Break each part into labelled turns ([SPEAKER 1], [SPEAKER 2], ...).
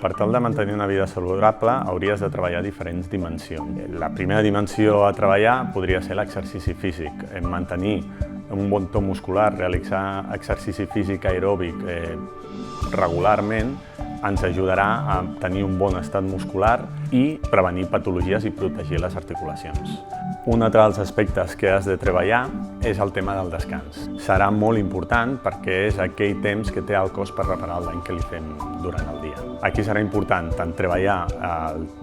[SPEAKER 1] Per tal de mantenir una vida saludable hauries de treballar diferents dimensions. La primera dimensió a treballar podria ser l'exercici físic, mantenir un bon to muscular, realitzar exercici físic aeròbic regularment ens ajudarà a tenir un bon estat muscular i prevenir patologies i protegir les articulacions. Un altre dels aspectes que has de treballar és el tema del descans. Serà molt important perquè és aquell temps que té el cos per reparar el dany que li fem durant el dia. Aquí serà important tant treballar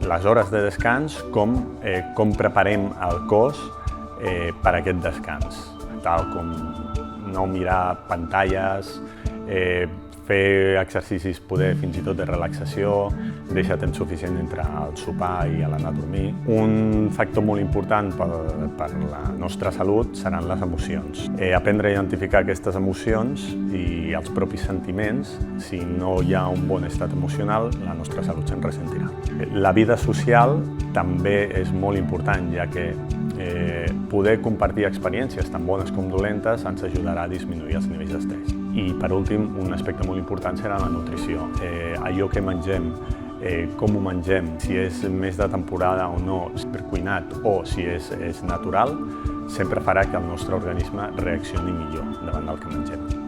[SPEAKER 1] les hores de descans com preparem el cos per a aquest descans, tal com no mirar pantalles, fer exercicis fins i tot de relaxació, deixar temps suficient entre el sopar i l'anar a dormir. Un factor molt important per la nostra salut seran les emocions. Aprendre a identificar aquestes emocions i els propis sentiments, si no hi ha un bon estat emocional, la nostra salut se'n ressentirà. La vida social també és molt important, ja que poder compartir experiències tan bones com dolentes ens ajudarà a disminuir els nivells d'estrès. I per últim, un aspecte molt important serà la nutrició. Allò que mengem, com ho mengem, si és més de temporada o no, cuinat o si és natural, sempre farà que el nostre organisme reaccioni millor davant del que mengem.